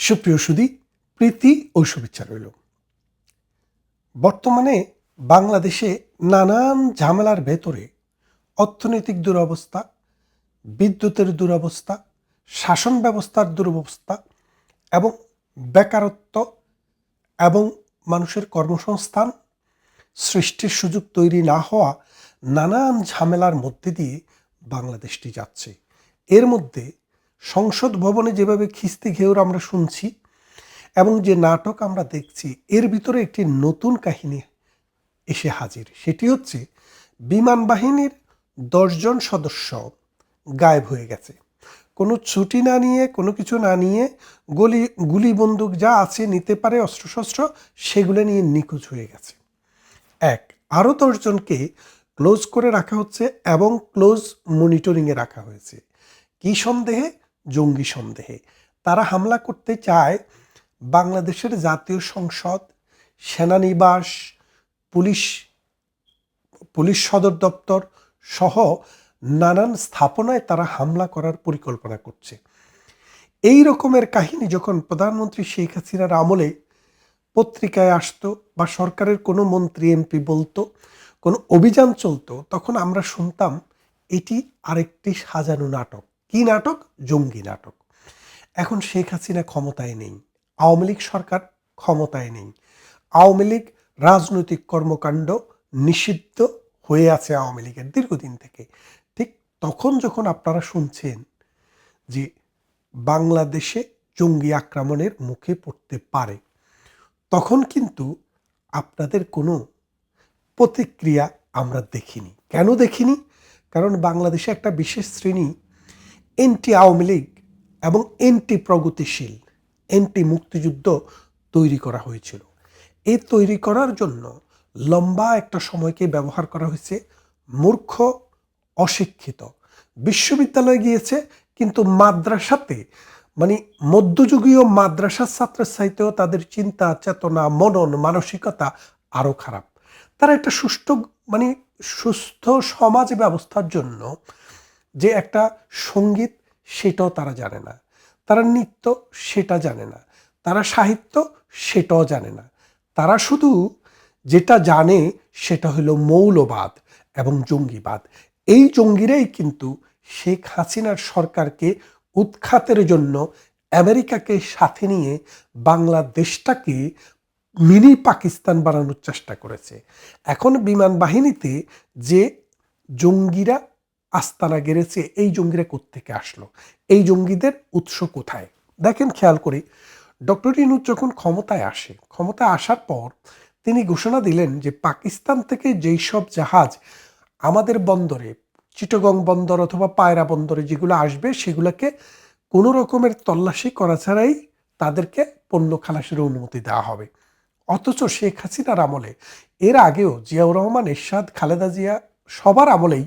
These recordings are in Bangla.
সুপ্রিয় সুধী, প্রীতি ও শুভেচ্ছা রইল। বর্তমানে বাংলাদেশে নানান ঝামেলার ভেতরে অর্থনৈতিক দুরবস্থা, বিদ্যুতের দুরবস্থা, শাসন ব্যবস্থার দুরবস্থা এবং বেকারত্ব এবং মানুষের কর্মসংস্থান সৃষ্টির সুযোগ তৈরি না হওয়া নানান ঝামেলার মধ্যে দিয়ে বাংলাদেশটি যাচ্ছে। এর মধ্যে সংসদ ভবনে যেভাবে খিস্তি ঘেউর আমরা শুনছি এবং যে নাটক আমরা দেখছি, এর ভিতরে একটি নতুন কাহিনী এসে হাজির। সেটি হচ্ছে বিমান বাহিনীর 10 জন সদস্য গায়েব হয়ে গেছে। কোনো ছুটি না নিয়ে, কোনো কিছু না নিয়ে, গুলি বন্দুক যা আছে নিতে পারে, অস্ত্রশস্ত্র, সেগুলো নিয়ে নিখোঁজ হয়ে গেছে। আরও 10 জনকে ক্লোজ করে রাখা হচ্ছে এবং ক্লোজ মনিটরিংয়ে রাখা হয়েছে। কি সন্দেহে? জঙ্গি সন্দেহে। তারা হামলা করতে চায় বাংলাদেশের জাতীয় সংসদ, সেনানিবাস, পুলিশ সদর দপ্তর সহ নানান স্থাপনায় তারা হামলা করার পরিকল্পনা করছে। এই রকমের কাহিনী যখন প্রধানমন্ত্রী শেখ হাসিনার আমলে পত্রিকায় আসতো বা সরকারের কোনো মন্ত্রী এমপি বলতো, কোনো অভিযান চলতো, তখন আমরা শুনতাম এটি আরেকটি সাজানো নাটক। কি নাটক? জঙ্গি নাটক। এখন শেখ হাসিনা ক্ষমতায় নেই, আওয়ামী লীগ সরকার ক্ষমতায় নেই, আওয়ামী লীগ রাজনৈতিক কর্মকাণ্ড নিষিদ্ধ হয়ে আছে আওয়ামী লীগের দীর্ঘদিন থেকে। ঠিক তখন যখন আপনারা শুনছেন যে বাংলাদেশে জঙ্গি আক্রমণের মুখে পড়তে পারে, তখন কিন্তু আপনাদের কোনো প্রতিক্রিয়া আমরা দেখিনি। কেন দেখিনি? কারণ বাংলাদেশে একটা বিশেষ শ্রেণী এন্টি আওয়ামী লীগ এবং এন্টি প্রগতিশীল, এন্টি মুক্তিযুদ্ধ তৈরি করা হয়েছিল। এই তৈরি করার জন্য লম্বা একটা সময়কে ব্যবহার করা হয়েছে। মূর্খ, অশিক্ষিত, বিশ্ববিদ্যালয়ে গিয়েছে কিন্তু মাদ্রাসাতে, মানে মধ্যযুগীয় মাদ্রাসার ছাত্রের চাইতেও তাদের চিন্তা, চেতনা, মনন, মানসিকতা আরও খারাপ। তারা একটা সুস্থ সমাজ ব্যবস্থার জন্য যে একটা সঙ্গীত, সেটাও তারা জানে না, তারা নৃত্য সেটা জানে না, তারা সাহিত্য সেটাও জানে না। তারা শুধু যেটা জানে সেটা হলো মৌলবাদ এবং জঙ্গিবাদ। এই জঙ্গিরাই কিন্তু শেখ হাসিনার সরকারকে উৎখাতের জন্য আমেরিকাকে সাথে নিয়ে বাংলাদেশটাকে মিনি পাকিস্তান বানানোর চেষ্টা করেছে। এখন বিমান বাহিনীতে যে জঙ্গিরা আস্তানা গেড়েছে, এই জঙ্গিরা কোত্থেকে আসলো? এই জঙ্গিদের উৎস কোথায়? দেখেন, খেয়াল করি, ডক্টর ইউনূস যখন ক্ষমতায় আসার পর তিনি ঘোষণা দিলেন যে পাকিস্তান থেকে যেই সব জাহাজ আমাদের বন্দরে, চিটাগং বন্দর অথবা পায়রা বন্দরে যেগুলো আসবে, সেগুলোকে কোনো রকমের তল্লাশি করা ছাড়াই তাদেরকে পণ্য খালাসের অনুমতি দেওয়া হবে। অথচ শেখ হাসিনার আমলে, এর আগেও জিয়াউর রহমান, এরশাদ, খালেদা জিয়া সবার আমলেই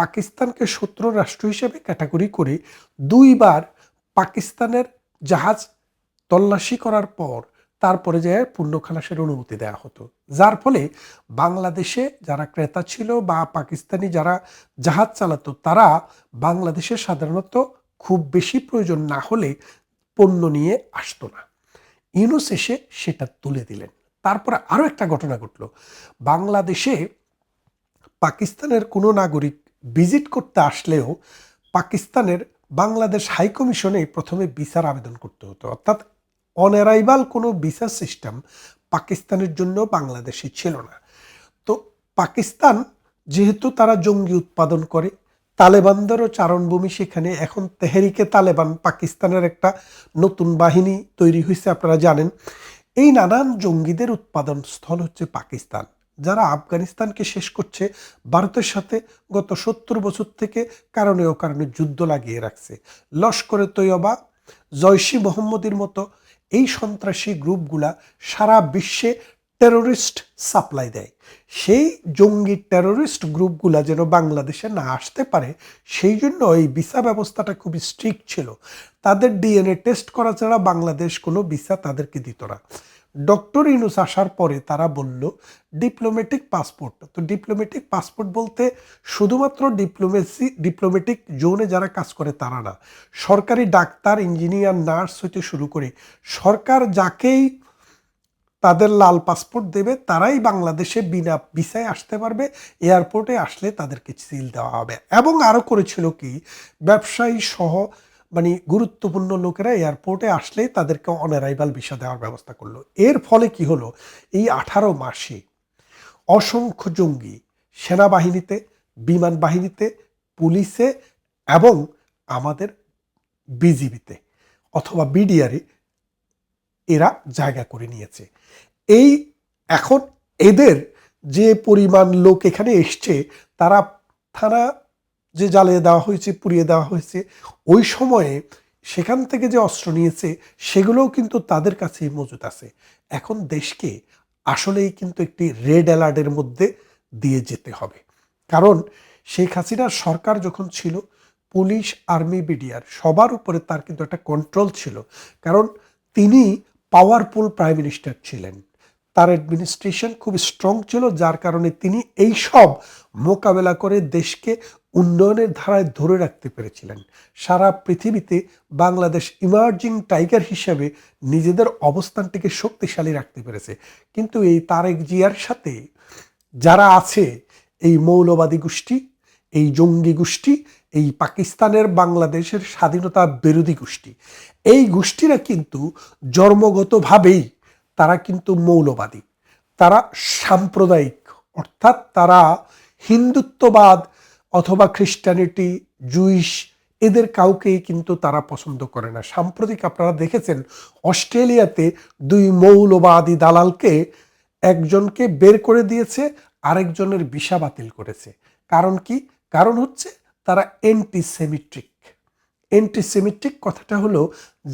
পাকিস্তানকে শত্রু রাষ্ট্র হিসেবে ক্যাটাগরি করে 2 বার পাকিস্তানের জাহাজ তল্লাশি করার পর তারপরে যে পণ্য খালাসের অনুমতি দেওয়া হতো, যার ফলে বাংলাদেশে যারা ক্রেতা ছিল বা পাকিস্তানি যারা জাহাজ চালাতো, তারা বাংলাদেশে সাধারণত খুব বেশি প্রয়োজন না হলে পণ্য নিয়ে আসতো না। ইউনূস এসে সেটা তুলে দিলেন। তারপরে আরও একটা ঘটনা ঘটল। বাংলাদেশে পাকিস্তানের কোনো নাগরিক ভিজিট করতে আসলেও পাকিস্তানের বাংলাদেশ হাইকমিশনে প্রথমে ভিসার আবেদন করতে হতো। অর্থাৎ অনঅ্যারাইভাল কোনো ভিসা সিস্টেম পাকিস্তানের জন্য বাংলাদেশে ছিল না। তো পাকিস্তান যেহেতু তারা জঙ্গি উৎপাদন করে, তালেবানদেরও চারণভূমি সেখানে। এখন তেহরিকে তালেবান, পাকিস্তানের একটা নতুন বাহিনী তৈরি হয়েছে, আপনারা জানেন। এই নানান জঙ্গিদের উৎপাদন স্থল হচ্ছে পাকিস্তান, যারা আফগানিস্তানকে শেষ করছে, ভারতের সাথে গত 70 বছর থেকে কারণে অকারণে যুদ্ধ লাগিয়ে রাখছে। লস্করে তৈয়বা, জয়শি মোহাম্মদের মতো এই সন্ত্রাসী গ্রুপগুলা সারা বিশ্বে টেরোরিস্ট সাপ্লাই দেয়। সেই জঙ্গি টেরোরিস্ট গ্রুপগুলা যেন বাংলাদেশে না আসতে পারে, সেই জন্য এই ভিসা ব্যবস্থাটা খুবই স্ট্রিক্ট ছিল। তাদের ডিএনএ টেস্ট করা ছাড়া বাংলাদেশ কোনো ভিসা তাদেরকে দিত না। ডক্টর ইউনূস আসার পরে তারা বলল ডিপ্লোম্যাটিক পাসপোর্ট। তো ডিপ্লোম্যাটিক পাসপোর্ট বলতে শুধুমাত্র ডিপ্লোম্যাটিক জোনে যারা কাজ করে তারা না, সরকারি ডাক্তার, ইঞ্জিনিয়ার, নার্স হইতে শুরু করে সরকার যাকেই তাদের লাল পাসপোর্ট দেবে তারাই বাংলাদেশে বিনা ভিসায় আসতে পারবে। এয়ারপোর্টে আসলে তাদেরকে সিল দেওয়া হবে। এবং আরও করেছিল কি, ব্যবসায়ী সহ মানে গুরুত্বপূর্ণ লোকেরা এয়ারপোর্টে আসলেই তাদেরকে অন অ্যারাইভাল ভিসা দেওয়ার ব্যবস্থা করলো। এর ফলে কি হলো, এই 18 মাসে অসংখ্য জঙ্গি সেনাবাহিনীতে, বিমান বাহিনীতে, পুলিশে এবং আমাদের বিজিবিতে অথবা বিডিআরে এরা জায়গা করে নিয়েছে। এই এখন এদের যে পরিমাণ লোক এখানে এসছে, তারা থানা যে জ্বালিয়ে দেওয়া হয়েছে, পুড়িয়ে দেওয়া হয়েছে, ওই সময়ে সেখান থেকে যে অস্ত্র নিয়েছে সেগুলোও কিন্তু তাদের কাছেই মজুদ আছে। এখন দেশকে আসলেই কিন্তু একটি রেড অ্যালার্টের মধ্যে দিয়ে যেতে হবে। কারণ শেখ হাসিনার সরকার যখন ছিল, পুলিশ, আর্মি, বিডিআর সবার উপরে তার কিন্তু একটা কন্ট্রোল ছিল। কারণ তিনি পাওয়ারফুল প্রাইম মিনিস্টার ছিলেন, তার অ্যাডমিনিস্ট্রেশন খুব স্ট্রং ছিল, যার কারণে তিনি এই সব মোকাবেলা করে দেশকে উন্নয়নের ধারায় ধরে রাখতে পেরেছিলেন। সারা পৃথিবীতে বাংলাদেশ ইমার্জিং টাইগার হিসেবে নিজেদের অবস্থানটিকে শক্তিশালী রাখতে পেরেছে। কিন্তু এই তারেক জিয়ার সাথে যারা আছে, এই মৌলবাদী গোষ্ঠী, এই জঙ্গি গোষ্ঠী, এই পাকিস্তানের বাংলাদেশের স্বাধীনতা বিরোধী গোষ্ঠী, এই গোষ্ঠীরা কিন্তু জন্মগতভাবেই তারা কিন্তু মৌলবাদী, তারা সাম্প্রদায়িক, অর্থাৎ তারা হিন্দুত্ববাদ অথবা খ্রিস্টানিটি, জুইশ এদের কাউকেই কিন্তু তারা পছন্দ করে না। সাম্প্রতিক আপনারা দেখেছেন অস্ট্রেলিয়াতে 2 মৌলবাদী দালালকে একজনকে বের করে দিয়েছে, আরেকজনের ভিসা বাতিল করেছে। কারণ কি? কারণ হচ্ছে তারা অ্যান্টিসেমিটিক কথাটা হলো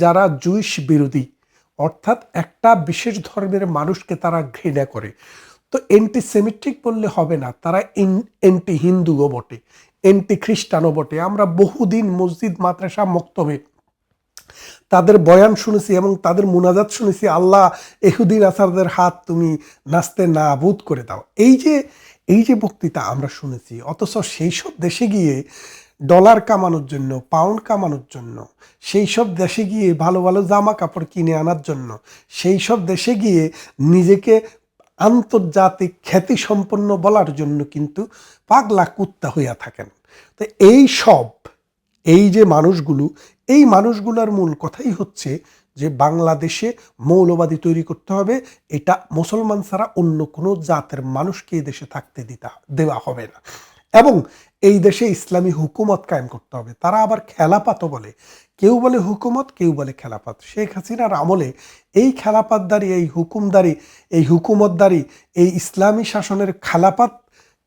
যারা জুইশ বিরোধী, অর্থাৎ একটা বিশেষ ধর্মের মানুষকে তারা ঘৃণা করে। তো অ্যান্টিসেমিটিক বললে হবে না, তারা অ্যান্টি হিন্দুও বটে, অ্যান্টি খ্রিস্টানও বটে। আমরা বহুদিন মসজিদ, মাদ্রাসা, মক্তবে তাদের বয়ান শুনেছি এবং তাদের মুনাজাত শুনেছি, আল্লাহ এহুদি নাসারদের হাত তুমি নাস্তে নাবুদ করে দাও। এই যে বক্তৃতা আমরা শুনেছি, অথচ সেই সব দেশে গিয়ে ডলার কামানোর জন্য, পাউন্ড কামানোর জন্য, সেই সব দেশে গিয়ে ভালো ভালো জামা কাপড় কিনে আনার জন্য, সেই সব দেশে গিয়ে নিজেকে আন্তর্জাতিক খ্যাতি সম্পন্ন বলার জন্য কিন্তু পাগলা কুত্তা হইয়া থাকেন। তো এই যে মানুষগুলো, এই মানুষগুলোর মূল কথাই হচ্ছে যে বাংলাদেশে মৌলবাদী তৈরি করতে হবে। এটা মুসলমান ছাড়া অন্য কোনো জাতের মানুষকে এই দেশে থাকতে দেওয়া হবে না। এবং এই দেশে ইসলামী হুকুমত কায়েম করতে হবে। তারা আবার খেলাপাতও বলে, কেউ বলে হুকুমত, কেউ বলে খেলাপাত। শেখ হাসিনার আমলে এই খেলাপাতদারি, এই হুকুমদারি, এই হুকুমতদারি, এই ইসলামী শাসনের খেলাপাত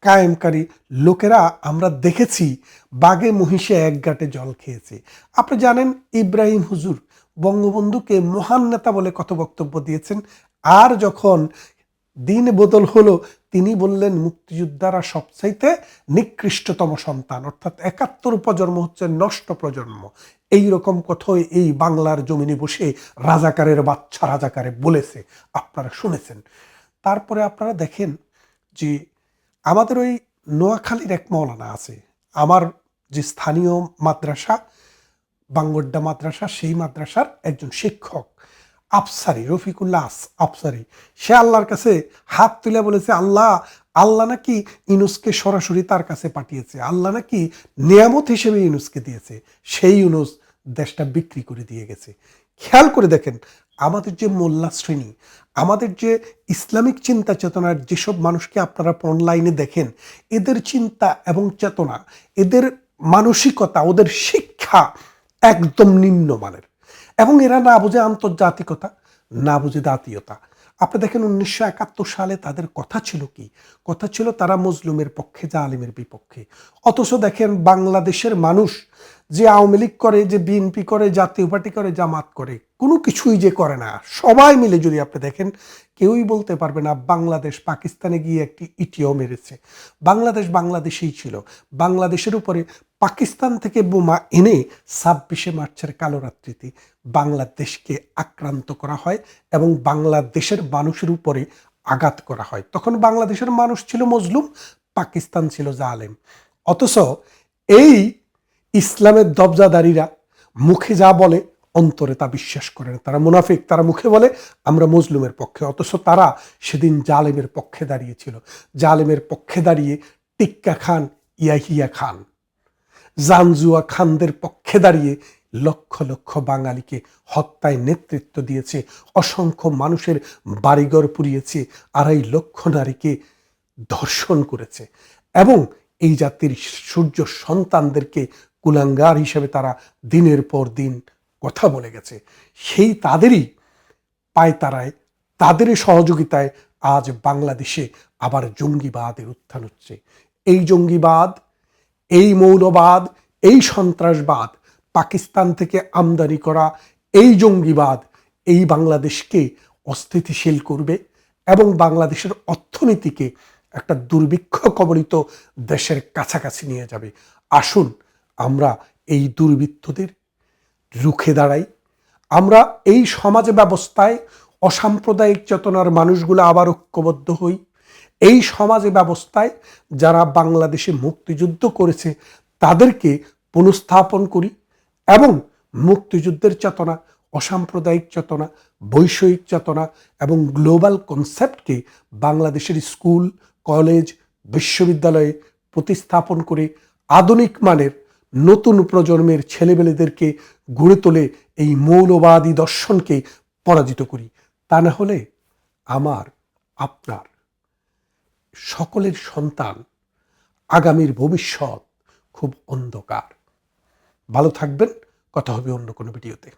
কায়েমকারী লোকেরা আমরা দেখেছি বাগে মহিষে এক গাঁটে জল খেয়েছে। আপনি জানেন ইব্রাহিম হুজুর বঙ্গবন্ধুকে মহান নেতা বলে কত বক্তব্য দিয়েছেন, আর যখন দিন বদল হলো তিনি বললেন মুক্তিযোদ্ধারা সবচাইতে নিকৃষ্টতম সন্তান, অর্থাৎ 71 প্রজন্ম হচ্ছে নষ্ট প্রজন্ম। এই রকম কথাই এই বাংলার জমিনে বসে রাজাকারের বাচ্চা রাজাকারে বলেছে, আপনারা শুনেছেন। তারপরে আপনারা দেখেন যে আমাদের ওই নোয়াখালীর এক মৌলানা আছে, আমার যে স্থানীয় মাদ্রাসা বাঙ্গড্ডা মাদ্রাসা, সেই মাদ্রাসার একজন শিক্ষক আফসারি, রফিকুল্লাহ আফসারি, সে আল্লাহর কাছে হাত তুলে বলেছে, আল্লাহ নাকি ইউনূসকে সরাসরি তার কাছে পাঠিয়েছে, আল্লাহ নাকি নিয়ামত হিসেবে ইউনূসকে দিয়েছে, সেই ইউনূস দেশটা বিক্রি করে দিয়ে গেছে। খেয়াল করে দেখেন আমাদের যে মোল্লা শ্রেণী, আমাদের যে ইসলামিক চিন্তা চেতনার যেসব মানুষকে আপনারা অনলাইনে দেখেন, এদের চিন্তা এবং চেতনা, এদের মানসিকতা, ওদের শিক্ষা একদম নিম্নমানের। এবং এরা না বোঝে আন্তর্জাতিকতা, না বোঝে জাতীয়তা। আপনি দেখেন 1971 সালে তাদের কথা ছিল কি? কথা ছিল তারা মজলুমের পক্ষে, জালিমের বিপক্ষে। অথচ দেখেন বাংলাদেশের মানুষ যে আওয়ামী লীগ করে, যে বিএনপি করে, জাতীয় পার্টি করে, জামাত করে, কোনো কিছুই যে করে না, সবাই মিলে যদি আপনি দেখেন, কেউই বলতে পারবে না বাংলাদেশ পাকিস্তানে গিয়ে একটি ইটিও মেরেছে। বাংলাদেশেই ছিল। বাংলাদেশের উপরে পাকিস্তান থেকে বোমা এনে 26শে মার্চের কালো রাত্রিতে বাংলাদেশকে আক্রান্ত করা হয় এবং বাংলাদেশের মানুষের উপরে আঘাত করা হয়। তখন বাংলাদেশের মানুষ ছিল মজলুম, পাকিস্তান ছিল জালেম। অথচ এই ইসলামের দবজাদারীরা মুখে যা বলে অন্তরে তা বিশ্বাস করে না। তারা মুনাফিক, তারা মুখে বলে আমরা মজলুমের পক্ষে, অথচ তারা সেদিন জালেমের পক্ষে দাঁড়িয়েছিল। জালেমের পক্ষে দাঁড়িয়ে টিক্কা খান, ইয়াহিয়া খান, জানজুয়া খানদের পক্ষে দাঁড়িয়ে লক্ষ লক্ষ বাঙালিকে হত্যায় নেতৃত্ব দিয়েছে, অসংখ্য মানুষের বাড়িঘর পুড়িয়েছে, 2.5 লক্ষ নারীকে ধর্ষণ করেছে এবং এই জাতির সূর্য সন্তানদেরকে কুলাঙ্গার হিসেবে তারা দিনের পর দিন কথা বলে গেছে। সেই তাদেরই পায়তারায়, তাদেরই সহযোগিতায় আজ বাংলাদেশে আবার জঙ্গিবাদের উত্থান হচ্ছে। এই জঙ্গিবাদ, এই মৌলবাদ, এই সন্ত্রাসবাদ, পাকিস্তান থেকে আমদানি করা এই জঙ্গিবাদ এই বাংলাদেশকে অস্থিতিশীল করবে এবং বাংলাদেশের অর্থনীতিকে একটা দুর্ভিক্ষ কবলিত দেশের কাছাকাছি নিয়ে যাবে। আসুন আমরা এই দুর্বৃত্তদের রুখে দাঁড়াই। আমরা এই সমাজ ব্যবস্থায় অসাম্প্রদায়িক চেতনার মানুষগুলো আবার ঐক্যবদ্ধ হই। এই সমাজ ব্যবস্থায় যারা বাংলাদেশে মুক্তিযুদ্ধ করেছে তাদেরকে পুনঃস্থাপন করি এবং মুক্তিযুদ্ধের চেতনা, অসাম্প্রদায়িক চেতনা, বৈষয়িক চেতনা এবং গ্লোবাল কনসেপ্টকে বাংলাদেশের স্কুল, কলেজ, বিশ্ববিদ্যালয়ে প্রতিস্থাপন করে আধুনিক মানের নতুন প্রজন্মের ছেলেমেয়েদেরকে গড়ে তোলে এই মৌলবাদী দর্শনকে পরাজিত করি। তা না হলে আমার, আপনার, সকলের সন্তান, আগামীর ভবিষ্যৎ খুব অন্ধকার। ভালো থাকবেন, কথা হবে অন্য কোনো ভিডিওতে।